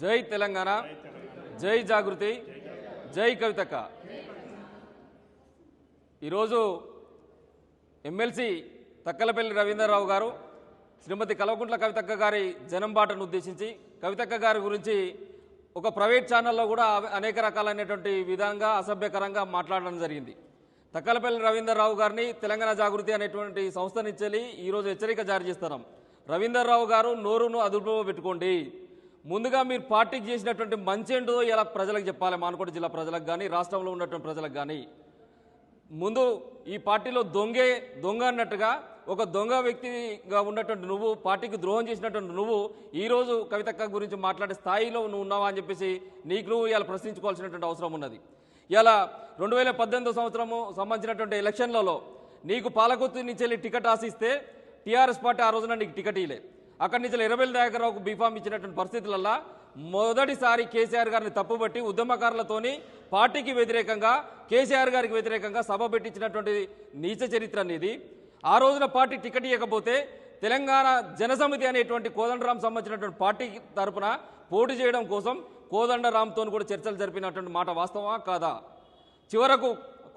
జై తెలంగాణ, జై జాగృతి, జై కవితక్క. ఈరోజు ఎమ్మెల్సీ తక్కలపల్లి రవీంద్రరావు గారు శ్రీమతి కల్వకుంట్ల కవితక్క గారి జనంబాటను ఉద్దేశించి కవితక్క గారి గురించి ఒక ప్రైవేట్ ఛానల్లో కూడా అనేక రకాలైనటువంటి విధంగా అసభ్యకరంగా మాట్లాడడం జరిగింది. తక్కలపల్లి రవీంద్రరావు గారిని తెలంగాణ జాగృతి అనేటువంటి సంస్థ నుంచి ఈరోజు హెచ్చరిక జారీ చేస్తున్నాం. రవీంద్రరావు గారు నోరును అదుపులో పెట్టుకోండి. ముందుగా మీరు పార్టీకి చేసినటువంటి మంచి ఏంటో ఇలా ప్రజలకు చెప్పాలి. మానకోట జిల్లా ప్రజలకు కానీ రాష్ట్రంలో ఉన్నటువంటి ప్రజలకు కానీ ముందు ఈ పార్టీలో దొంగ అన్నట్టుగా ఒక దొంగ వ్యక్తిగా ఉన్నటువంటి నువ్వు, పార్టీకి ద్రోహం చేసినటువంటి నువ్వు ఈరోజు కవితక్క గురించి మాట్లాడే స్థాయిలో నువ్వు ఉన్నావా అని చెప్పేసి నీకు నువ్వు ఇలా ప్రశ్నించుకోవాల్సినటువంటి అవసరం ఉన్నది. ఇలా 2018 సంవత్సరము సంబంధించినటువంటి ఎలక్షన్లలో నీకు పాలకొత్తు నుంచి వెళ్ళి టికెట్ ఆశిస్తే టీఆర్ఎస్ పార్టీ ఆ రోజున నీకు టికెట్ ఇవ్వలేదు. అక్కడి నుంచి ఎర్రబెల్లి దయాకర్రావుకు బీఫామ్ ఇచ్చినటువంటి పరిస్థితులలో మొదటిసారి కేసీఆర్ గారిని తప్పుబట్టి ఉద్యమకారులతోని పార్టీకి వ్యతిరేకంగా కేసీఆర్ గారికి వ్యతిరేకంగా సభ పెట్టించినటువంటి నీచ చరిత్ర అనేది. ఆ రోజున పార్టీ టికెట్ ఇవ్వకపోతే తెలంగాణ జనసమితి అనేటువంటి కోదండరాం సంబంధించినటువంటి పార్టీ తరఫున పోటీ చేయడం కోసం కోదండరాంతో కూడా చర్చలు జరిపినటువంటి మాట వాస్తవమా కాదా? చివరకు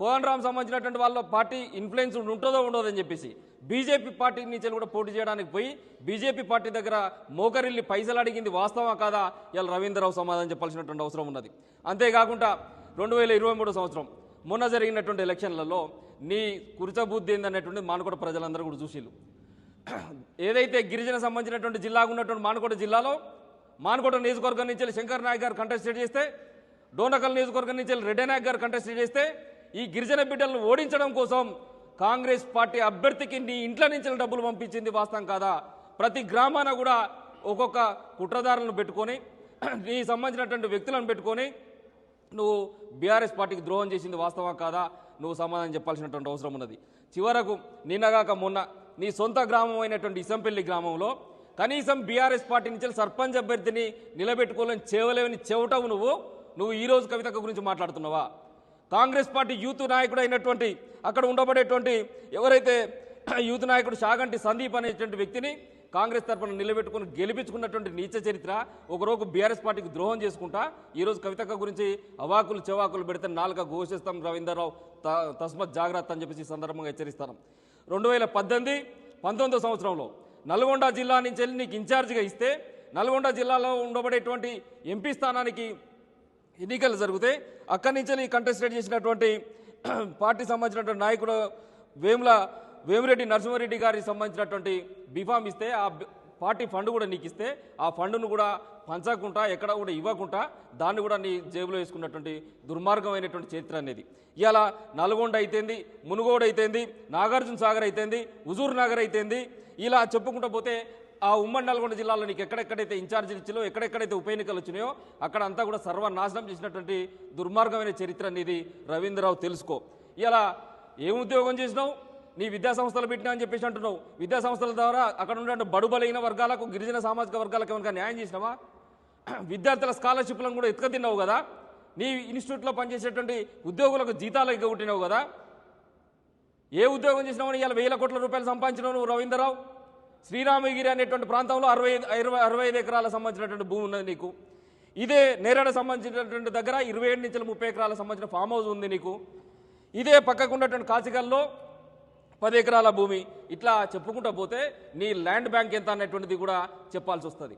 కోదండరాం సంబంధించినటువంటి వాళ్ళ పార్టీ ఇన్ఫ్లుయెన్స్ ఉంటుందో ఉండదని చెప్పేసి బీజేపీ పార్టీ నుంచి కూడా పోటీ చేయడానికి పోయి బీజేపీ పార్టీ దగ్గర మోకరిల్లి పైసలు అడిగింది వాస్తవమా కాదా? ఇలా రవీంద్రరావు సమాధానం చెప్పాల్సినటువంటి అవసరం ఉన్నది. అంతేకాకుండా 2023 సంవత్సరం మొన్న జరిగినటువంటి ఎలక్షన్లలో నీ కురిచబుద్ధి ఏందనేటువంటి మానకోట ప్రజలందరూ కూడా చూసిళ్ళు. ఏదైతే గిరిజన సంబంధించినటువంటి జిల్లాగా ఉన్నటువంటి మానకోట జిల్లాలో మానకోట నియోజకవర్గం నుంచి శంకర్ నాయక్ గారు కంటెస్టెడ్ చేస్తే, డోనకల్ నియోజకవర్గం నుంచి రెడ్డి నాయక్ గారు కంటెస్టెడ్ చేస్తే ఈ గిరిజన బిడ్డలను ఓడించడం కోసం కాంగ్రెస్ పార్టీ అభ్యర్థికి నీ ఇంట్లో నుంచి డబ్బులు పంపించింది వాస్తవం కాదా? ప్రతి గ్రామాన కూడా ఒక్కొక్క కుట్రదారులను పెట్టుకొని నీ సంబంధించినటువంటి వ్యక్తులను పెట్టుకొని నువ్వు బీఆర్ఎస్ పార్టీకి ద్రోహం చేసింది వాస్తవం కాదా? నువ్వు సమాధానం చెప్పాల్సినటువంటి అవసరం ఉన్నది. చివరకు నిన్నగాక మొన్న నీ సొంత గ్రామం అయినటువంటి ఇసంపల్లి గ్రామంలో కనీసం బీఆర్ఎస్ పార్టీ నుంచి సర్పంచ్ అభ్యర్థిని నిలబెట్టుకోలేని చేయలేని చెవటవు నువ్వు ఈరోజు కవితక్క గురించి మాట్లాడుతున్నావా? కాంగ్రెస్ పార్టీ యూత్ నాయకుడు అయినటువంటి అక్కడ ఉండబడేటువంటి ఎవరైతే యూత్ నాయకుడు షాగంటి సందీప్ అనేటువంటి వ్యక్తిని కాంగ్రెస్ తరఫున నిలబెట్టుకుని గెలిపించుకున్నటువంటి నీచ చరిత్ర ఒకరోజు బీఆర్ఎస్ పార్టీకి ద్రోహం చేసుకుంటా ఈరోజు కవితక్క గురించి అవాకులు చెవాకులు పెడితే నాలుక ఘోషిస్తాం రవీంద్రరావు, తస్మత్ జాగ్రత్త అని చెప్పేసి ఈ సందర్భంగా హెచ్చరిస్తాను. 2018-19 సంవత్సరంలో నల్గొండ జిల్లా నుంచి వెళ్ళి నీకు ఇన్ఛార్జిగా ఇస్తే నల్గొండ జిల్లాలో ఉండబడేటువంటి ఎంపీ స్థానానికి ఎన్నికలు జరిగితే అక్కడి నుంచి కంటెస్టెడ్ చేసినటువంటి పార్టీ సంబంధించినటువంటి నాయకుడు వేమిరెడ్డి నరసింహారెడ్డి గారికి సంబంధించినటువంటి బీఫామ్ ఇస్తే ఆ పార్టీ ఫండ్ కూడా నీకు ఇస్తే ఆ ఫండ్ను కూడా పంచకుండా ఎక్కడ కూడా ఇవ్వకుండా దాన్ని కూడా నీ జేబులో వేసుకున్నటువంటి దుర్మార్గమైనటువంటి చరిత్ర అనేది. ఇలా నల్గొండ అయితేంది, మునుగోడు అయితేంది, నాగార్జున సాగర్ అయితేంది, హుజూర్ నగర్ అయితేంది, ఇలా చెప్పుకుంటూ పోతే ఆ ఉమ్మడి నల్గొండ జిల్లాలో నీకు ఎక్కడెక్కడైతే ఇన్ఛార్జీలు ఇచ్చినో ఎక్కడెక్కడైతే ఉప ఎన్నికలు వచ్చినాయో అక్కడ అంతా కూడా సర్వనాశనం చేసినటువంటి దుర్మార్గమైన చరిత్ర అనేది రవీంద్రరావు తెలుసుకో. ఇలా ఏం ఉద్యోగం చేసినావు? నీ విద్యాసంస్థలు పెట్టినా అని చెప్పేసి అంటున్నావు. విద్యాసంస్థల ద్వారా అక్కడ ఉన్న బడుబలైన వర్గాలకు, గిరిజన సామాజిక వర్గాలకు ఏమైనా న్యాయం చేసినావా? విద్యార్థుల స్కాలర్షిప్లను కూడా ఎత్తుకతిన్నావు కదా. నీ ఇన్స్టిట్యూట్లో పనిచేసేటువంటి ఉద్యోగులకు జీతాలు ఎగ్గొట్టినావు కదా. ఏ ఉద్యోగం చేసినావు? ఇలా 1000 కోట్ల రూపాయలు సంపాదించినావు నువ్వు రవీంద్రరావు. శ్రీరామగిరి అనేటువంటి ప్రాంతంలో 65 ఎకరాలకు సంబంధించినటువంటి భూమి ఉన్నది నీకు. ఇదే నేరేడ సంబంధించినటువంటి దగ్గర 27 నుంచి 30 ఎకరాలకు సంబంధించిన ఫామ్ హౌస్ ఉంది నీకు. ఇదే పక్కకు ఉన్నటువంటి కాచికల్లో 10 ఎకరాల భూమి. ఇట్లా చెప్పుకుంటూ పోతే నీ ల్యాండ్ బ్యాంక్ ఎంత అనేటువంటిది కూడా చెప్పాల్సి వస్తుంది.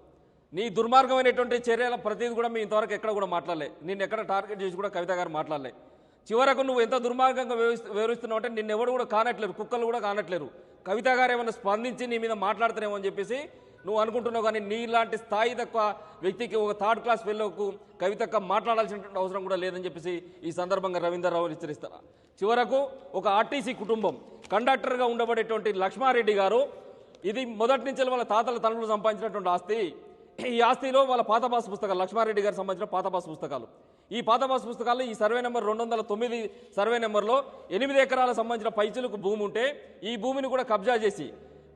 నీ దుర్మార్గమైనటువంటి చర్యల ప్రతిదీ కూడా మీ ఇంతవరకు ఎక్కడ కూడా మాట్లాడలే. నిన్ను ఎక్కడ టార్గెట్ చేసి కూడా కవిత గారు మాట్లాడలే. చివరకు నువ్వు ఎంత దుర్మార్గంగా వివరిస్తున్నావు అంటే నిన్నెవరు కూడా కానట్లేరు, కుక్కలు కూడా కానట్లేరు. కవిత గారు ఏమైనా స్పందించి నీ మీద మాట్లాడుతున్నామో అని చెప్పేసి నువ్వు అనుకుంటున్నావు. కానీ నీలాంటి స్థాయి తక్కువ వ్యక్తికి ఒక 3rd క్లాస్ పిల్లలకు కవితక్క మాట్లాడాల్సినటువంటి అవసరం కూడా లేదని చెప్పేసి ఈ సందర్భంగా రవీంద్రరావు హెచ్చరిస్తారా. చివరకు ఒక ఆర్టీసీ కుటుంబం కండక్టర్గా ఉండబడేటువంటి లక్ష్మారెడ్డి గారు, ఇది మొదటి నుంచి వాళ్ళ తాతల తండ్రులు సంపాదించినటువంటి ఆస్తి. ఈ ఆస్తిలో వాళ్ళ పాత పాస్ పుస్తకాలు, లక్ష్మారెడ్డి గారికి సంబంధించిన పాత పాస్ పుస్తకాలు, ఈ పాత పాస్ పుస్తకాలు ఈ సర్వే నెంబర్ 209 సర్వే నెంబర్లో 8 ఎకరాలకు సంబంధించిన పైచులకు భూమి ఉంటే ఈ భూమిని కూడా కబ్జా చేసి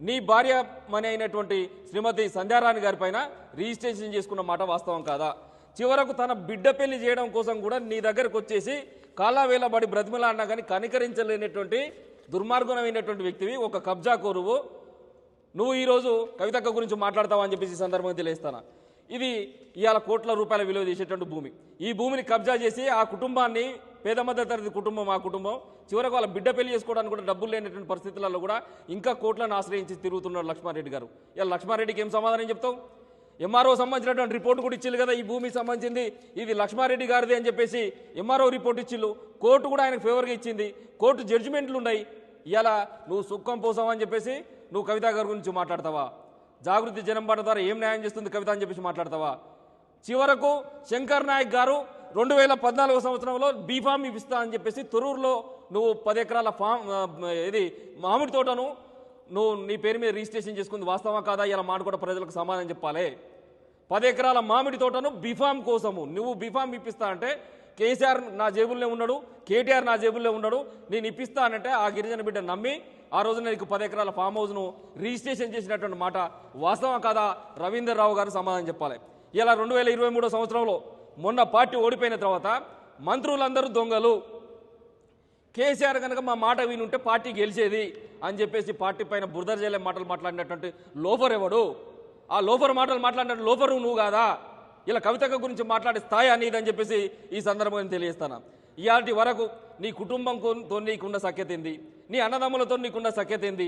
నీ భార్య మని అయినటువంటి శ్రీమతి సంధ్యారాణి గారి పైన రిజిస్ట్రేషన్ చేసుకున్న మాట వాస్తవం కాదా? చివరకు తన బిడ్డ పెళ్లి చేయడం కోసం కూడా నీ దగ్గరకు వచ్చేసి కాళ్ళవేళబడి బ్రతిమలా అన్నా కానీ కనికరించలేనటువంటి దుర్మార్గమైనటువంటి వ్యక్తివి, ఒక కబ్జా కోరువు. నువ్వు ఈరోజు కవితక్క గురించి మాట్లాడతావా అని చెప్పేసి ఈ సందర్భంగా తెలియస్తాను. ఇది ఇవాళ కోట్ల రూపాయల విలువ చేసేటువంటి భూమి. ఈ భూమిని కబ్జా చేసి ఆ కుటుంబాన్ని, పేద మధ్యతరగతి కుటుంబం, ఆ కుటుంబం చివరకు వాళ్ళ బిడ్డ పెళ్లి చేసుకోవడానికి కూడా డబ్బులు లేనటువంటి పరిస్థితులలో కూడా ఇంకా కోట్లను ఆశ్రయించి తిరుగుతున్నాడు లక్ష్మారెడ్డి గారు. ఇలా లక్ష్మారెడ్డికి ఏం సమాధానం చెప్తావు? ఎంఆర్ఓ సంబంధించినటువంటి రిపోర్ట్ కూడా ఇచ్చిల్లు కదా, ఈ భూమికి సంబంధించింది ఇది లక్ష్మారెడ్డి గారిది అని చెప్పేసి ఎంఆర్ఓ రిపోర్ట్ ఇచ్చిల్లు. కోర్టు కూడా ఆయనకు ఫేవర్గా ఇచ్చింది. కోర్టు జడ్జిమెంట్లు ఉన్నాయి. ఇలా నువ్వు సుఖం పోసావు అని చెప్పేసి నువ్వు కవిత గారి గురించి మాట్లాడతావా? జాగృతి జనంబాట ద్వారా ఏం న్యాయం చేస్తుంది కవిత అని చెప్పేసి మాట్లాడతావా? చివరకు శంకర్ నాయక్ గారు 2014 సంవత్సరంలో బీఫామ్ ఇప్పిస్తా అని చెప్పేసి తొరూరులో నువ్వు 10 ఎకరాల ఇది మామిడి తోటను నువ్వు నీ పేరు మీద రిజిస్ట్రేషన్ చేసుకుంది వాస్తవా కాదా? ఇలా మాట కూడా ప్రజలకు సమాధానం చెప్పాలి. 10 ఎకరాల మామిడి తోటను బీఫామ్ కోసము నువ్వు బీఫామ్ ఇప్పిస్తా అంటే కేసీఆర్ నా జేబుల్లో ఉన్నాడు, కేటీఆర్ నా జేబుల్లో ఉన్నాడు, నేను ఇప్పిస్తా అనంటే ఆ గిరిజన బిడ్డ నమ్మి ఆ రోజున నీకు 10 ఎకరాల ఫామ్ హౌస్ను రిజిస్ట్రేషన్ చేసినటువంటి మాట వాస్తవం కాదా? రవీందర్ రావు గారు సమాధానం చెప్పాలి. ఇలా 2023 సంవత్సరంలో మొన్న పార్టీ ఓడిపోయిన తర్వాత మంత్రులందరూ దొంగలు, కేసీఆర్ కనుక మా మాట వినుంటే పార్టీ గెలిచేది అని చెప్పేసి పార్టీ పైన బురద జల్లే మాటలు మాట్లాడినటువంటి లోఫర్ ఎవడు? ఆ లోఫర్ మాటలు మాట్లాడిన లోఫరు నువ్వు కాదా? ఇలా కవితక్క గురించి మాట్లాడే స్థాయి అనేదని చెప్పేసి ఈ సందర్భంగా తెలియజేస్తాను. ఇయాటి వరకు నీ కుటుంబంతో నీకున్న సఖ్యత ఏంది? నీ అన్నదమ్ములతో నీకున్న సఖ్యత ఏంది?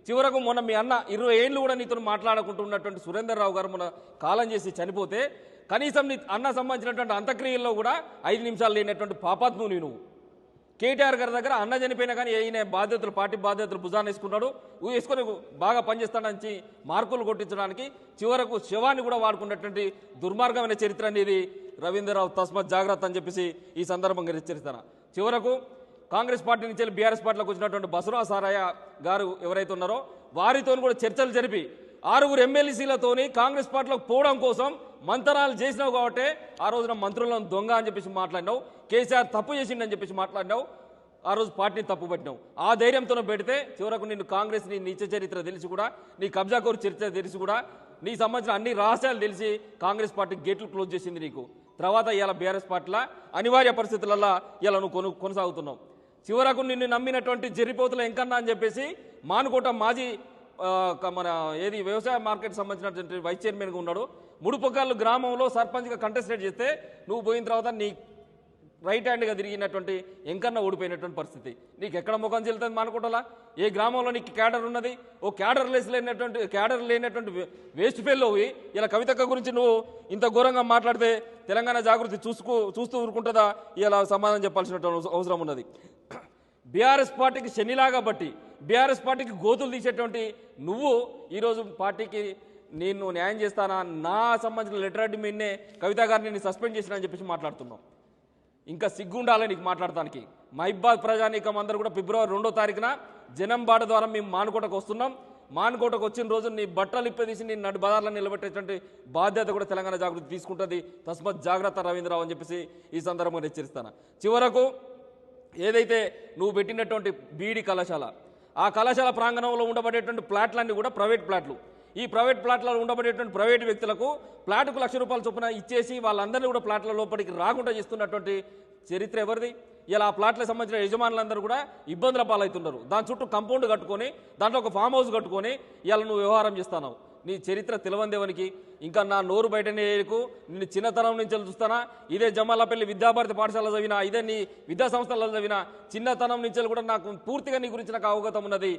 చివరకు మొన్న మీ అన్న 20 ఏళ్ళు కూడా నీతో మాట్లాడుకుంటున్నటువంటి సురేందర్ రావు గారు మొన్న కాలం చేసి చనిపోతే కనీసం నీ అన్న సంబంధించినటువంటి అంత్యక్రియల్లో కూడా 5 నిమిషాలు లేనటువంటి పాపాత్ముని నువ్వు. కేటీఆర్ గారి దగ్గర అన్న చనిపోయినా కానీ ఈయన బాధ్యతలు, పార్టీ బాధ్యతలు భుజాన్ని వేసుకున్నాడు, వేసుకొని బాగా పనిచేస్తాడని మార్కులు కొట్టించడానికి చివరకు శవాన్ని కూడా వాడుకున్నటువంటి దుర్మార్గమైన చరిత్ర అనేది రవీంద్రరావు తస్మత్ జాగ్రత్త అని చెప్పేసి ఈ సందర్భంగా హెచ్చరిస్తాను. చివరకు కాంగ్రెస్ పార్టీ నుంచి బీఆర్ఎస్ పార్టీలోకి వచ్చినటువంటి బసవరాజ్ సారయ్య గారు ఎవరైతే ఉన్నారో వారితో కూడా చర్చలు జరిపి 6 ఎమ్మెల్సీలతోని కాంగ్రెస్ పార్టీలోకి పోవడం కోసం మంతనాలు చేసినావు కాబట్టి ఆ రోజున మంత్రులను దొంగ అని చెప్పేసి మాట్లాడినావు, కేసీఆర్ తప్పు చేసిండని చెప్పేసి మాట్లాడినావు, ఆ రోజు పార్టీని తప్పు పట్టినావు. ఆ ధైర్యంతో పెడితే చివరకు నిన్ను కాంగ్రెస్ నీ నీచ చరిత్ర తెలిసి కూడా, నీ కబ్జాకోరు చరిత్ర తెలిసి కూడా, నీ సంబంధించిన అన్ని రహస్యాలు తెలిసి కాంగ్రెస్ పార్టీ గేట్లు క్లోజ్ చేసింది నీకు. తర్వాత ఇలా బీఆర్ఎస్ పార్టీల అనివార్య పరిస్థితులలో ఇలా నువ్వు కొనసాగుతున్నావు. చివరకు నిన్ను నమ్మినటువంటి జరిపోతుల ఎంకన్నా అని చెప్పేసి మానుకోట మాజీ మన ఏది వ్యవసాయ మార్కెట్ సంబంధించినటువంటి వైస్ చైర్మన్గా ఉన్నాడు. ముడుపొక్కళ్ళు గ్రామంలో సర్పంచ్గా కంటెస్టేట్ చేస్తే నువ్వు పోయిన తర్వాత నీ రైట్ హ్యాండ్గా తిరిగినటువంటి ఎంకన్నా ఓడిపోయినటువంటి పరిస్థితి. నీకు ఎక్కడ ముఖం చెల్లుతుంది మానుకోటలా? ఏ గ్రామంలో నీకు క్యాడర్ ఉన్నది? ఓ క్యాడర్ లేనటువంటి వేస్ట్ ఫెయిల్లోవి ఇలా కవితక్క గురించి నువ్వు ఇంత ఘోరంగా మాట్లాడితే తెలంగాణ జాగృతి చూస్తూ ఊరుకుంటుందా? ఇలా సమాధానం చెప్పాల్సినటువంటి అవసరం ఉన్నది. బీఆర్ఎస్ పార్టీకి శనిలాగా బట్టి బీఆర్ఎస్ పార్టీకి గోతులు తీసేటువంటి నువ్వు ఈరోజు పార్టీకి నేను న్యాయం చేస్తానా, నా సంబంధించిన లెటర్ అడ్డి మీదనే కవిత గారిని నేను సస్పెండ్ చేసినా అని చెప్పేసి మాట్లాడుతున్నావు. ఇంకా సిగ్గుండాలి నీకు మాట్లాడటానికి. మహిబాద్ ప్రజానీకం అందరూ కూడా ఫిబ్రవరి 2వ తారీఖున జనం బాట ద్వారా మేము మానుకోటకు వస్తున్నాం. మానుకోటకు వచ్చిన రోజు నీ బట్టలు ఇప్పదీసి నీ నడు బజార్లో నిలబెట్టేటువంటి బాధ్యత కూడా తెలంగాణ జాగృతి తీసుకుంటుంది. తస్మత్ జాగ్రత్త రవీంద్రరావు అని చెప్పేసి ఈ సందర్భంగా హెచ్చరిస్తాను. చివరకు ఏదైతే నువ్వు పెట్టినటువంటి బీడీ కళాశాల, ఆ కళాశాల ప్రాంగణంలో ఉండబడేటువంటి ప్లాట్లన్నీ కూడా ప్రైవేట్ ప్లాట్లు. ఈ ప్రైవేట్ ప్లాట్లలో ఉండబడేటువంటి ప్రైవేటు వ్యక్తులకు ప్లాట్కు ₹1,00,000 చొప్పున ఇచ్చేసి వాళ్ళందరినీ కూడా ప్లాట్ల లోపలికి రాకుండా చేస్తున్నటువంటి చరిత్ర ఎవరిది? ఇలా ఆ ప్లాట్లకు సంబంధించిన యజమానులందరూ కూడా ఇబ్బందుల పాలవుతున్నారు. దాని చుట్టూ కంపౌండ్ కట్టుకొని దాంట్లో ఒక ఫామ్ హౌస్ కట్టుకొని ఇలా నువ్వు వ్యవహారం చేస్తున్నావు. నీ చరిత్ర తెలవందేవనికి. ఇంకా నా నోరు బయటనే ఏకు నిన్ను చిన్నతనం నుంచి చూస్తానా? ఇదే జమాలపల్లి విద్యాభారతి పాఠశాల చదివినా, ఇదే నీ విద్యా సంస్థలలో చదివినా చిన్నతనం నుంచి కూడా నాకు పూర్తిగా నీ గురించి నాకు అవగతం ఉన్నది.